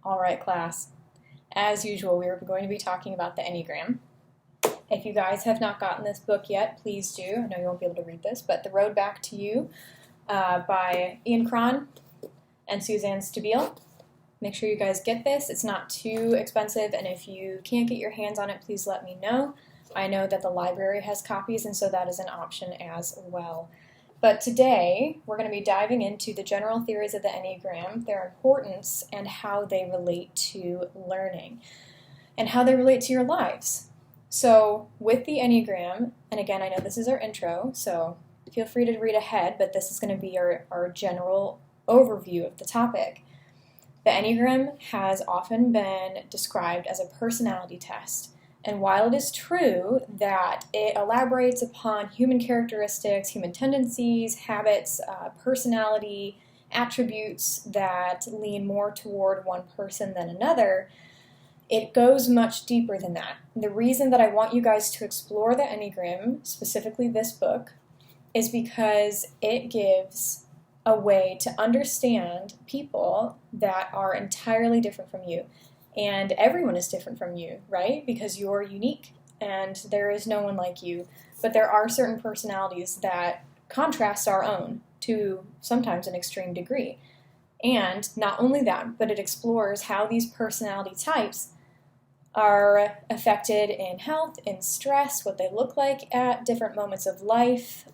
All right, class. As usual, we are going to be talking about the Enneagram. If you guys have not gotten this book yet, please do. I know you won't be able to read this, but The Road Back to You by Ian Cron and Suzanne Stabile. Make sure you guys get this. It's not too expensive, and if you can't get your hands on it, please let me know. I know that the library has copies, and so that is an option as well. But today, we're going to be diving into the general theories of the Enneagram, their importance, and how they relate to learning, and how they relate to your lives. So, with the Enneagram, and again, I know this is our intro, so feel free to read ahead, but this is going to be our general overview of the topic. The Enneagram has often been described as a personality test. And while it is true that it elaborates upon human characteristics, human tendencies, habits, personality, attributes that lean more toward one person than another, it goes much deeper than that. The reason that I want you guys to explore the Enneagram, specifically this book, is because it gives a way to understand people that are entirely different from you. And everyone is different from you, right? Because you're unique and there is no one like you. But there are certain personalities that contrast our own to sometimes an extreme degree. And not only that, but it explores how these personality types are affected in health, in stress, what they look like at different moments of life,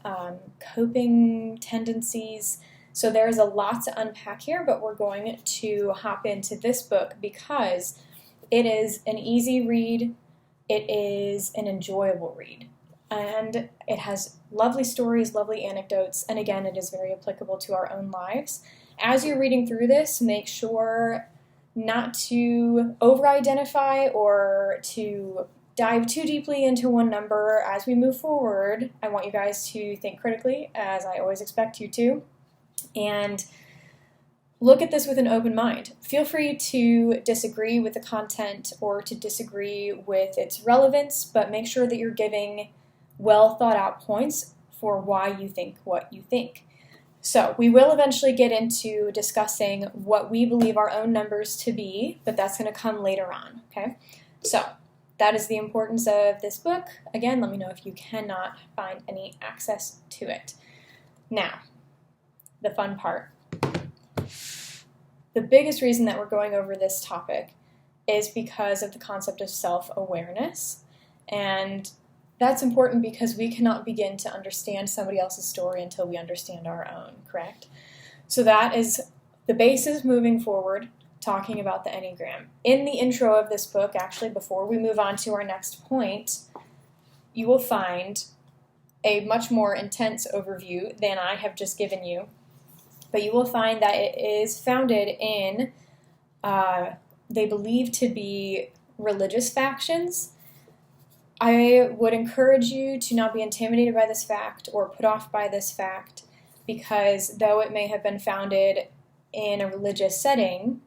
coping tendencies. So there's a lot to unpack here, but we're going to hop into this book because it is an easy read, it is an enjoyable read, and it has lovely stories, lovely anecdotes, and again, it is very applicable to our own lives. As you're reading through this, make sure not to over-identify or to dive too deeply into one number. As we move forward, I want you guys to think critically, as I always expect you to. And look at this with an open mind. Feel free to disagree with the content or to disagree with its relevance, but make sure that you're giving well thought out points for why you think what you think. So we will eventually get into discussing what we believe our own numbers to be, but that's going to come later on, okay? So that is the importance of this book. Again, let me know if you cannot find any access to it. Now, the fun part. The biggest reason that we're going over this topic is because of the concept of self-awareness. And that's important because we cannot begin to understand somebody else's story until we understand our own, correct? So that is the basis moving forward, talking about the Enneagram. In the intro of this book, actually, before we move on to our next point, you will find a much more intense overview than I have just given you. But you will find that it is founded in, they believe to be religious factions. I would encourage you to not be intimidated by this fact or put off by this fact, because though it may have been founded in a religious setting,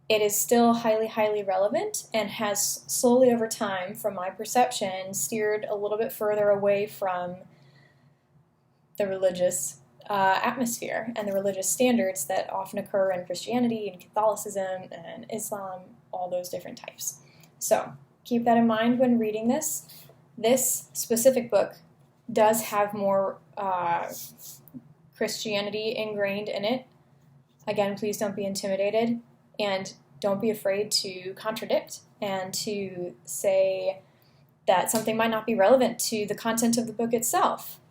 it is still highly, highly relevant and has slowly over time, from my perception, steered a little bit further away from the religious atmosphere and the religious standards that often occur in Christianity and Catholicism and Islam, all those different types. So keep that in mind when reading this. This specific book does have more Christianity ingrained in it. Again, please don't be intimidated and don't be afraid to contradict and to say that something might not be relevant to the content of the book itself.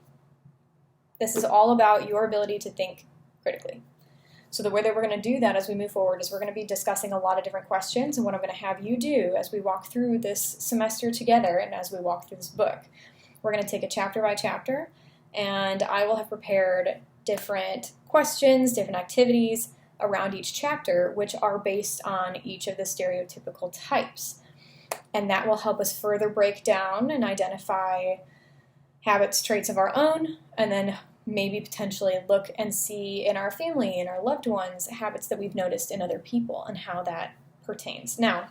This is all about your ability to think critically. So the way that we're going to do that as we move forward is we're going to be discussing a lot of different questions, and what I'm going to have you do as we walk through this semester together and as we walk through this book, we're going to take it chapter by chapter, and I will have prepared different questions, different activities around each chapter, which are based on each of the stereotypical types. And that will help us further break down and identify habits, traits of our own, and then maybe potentially look and see in our family and our loved ones habits that we've noticed in other people and how that pertains. Now,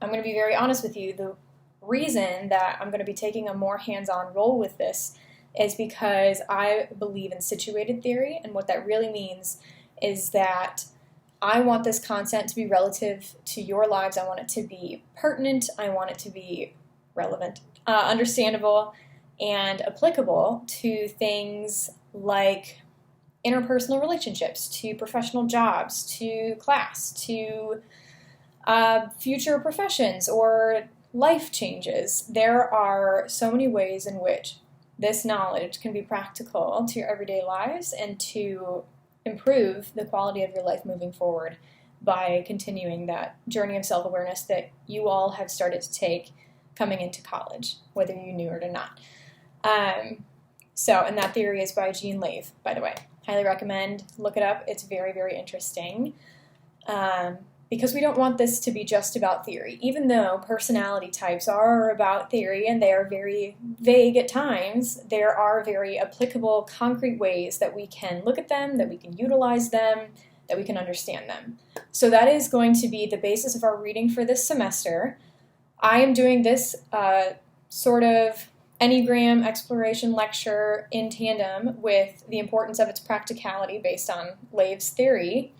I'm going to be very honest with you. The reason that I'm going to be taking a more hands-on role with this is because I believe in situated theory, and what that really means is that I want this content to be relative to your lives. I want it to be pertinent. I want it to be relevant, understandable, and applicable to things like interpersonal relationships, to professional jobs, to class, to future professions or life changes. There are so many ways in which this knowledge can be practical to your everyday lives and to improve the quality of your life moving forward by continuing that journey of self-awareness that you all have started to take coming into college, whether you knew it or not. And that theory is by Lave, by the way. Highly recommend. Look it up. It's very, very interesting. Because we don't want this to be just about theory. Even though personality types are about theory and they are very vague at times, there are very applicable, concrete ways that we can look at them, that we can utilize them, that we can understand them. So that is going to be the basis of our reading for this semester. I am doing this sort of Enneagram exploration lecture in tandem with the importance of its practicality based on Lave's theory.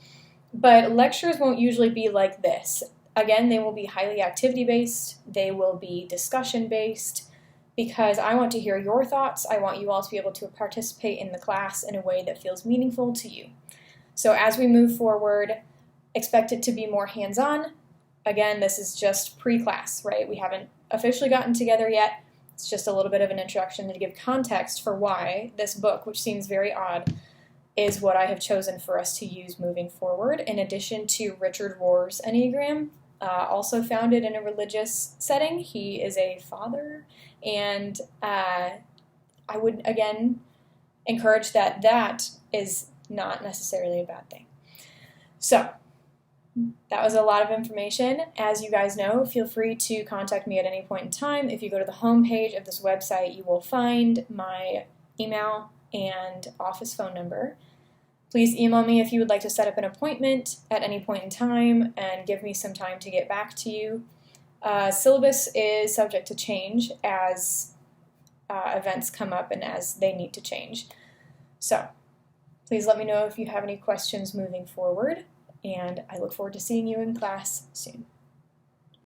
But lectures won't usually be like this. Again, they will be highly activity-based. They will be discussion-based because I want to hear your thoughts. I want you all to be able to participate in the class in a way that feels meaningful to you. So as we move forward, expect it to be more hands-on. Again, this is just pre-class, right? We haven't officially gotten together yet. It's just a little bit of an introduction to give context for why this book, which seems very odd, is what I have chosen for us to use moving forward, in addition to Richard Rohr's Enneagram, also founded in a religious setting. He is a father, and I would, again, encourage that is not necessarily a bad thing. So, that was a lot of information. As you guys know, feel free to contact me at any point in time. If you go to the homepage of this website, you will find my email and office phone number. Please email me if you would like to set up an appointment at any point in time and give me some time to get back to you. Syllabus is subject to change as events come up and as they need to change. So please let me know if you have any questions moving forward, and I look forward to seeing you in class soon.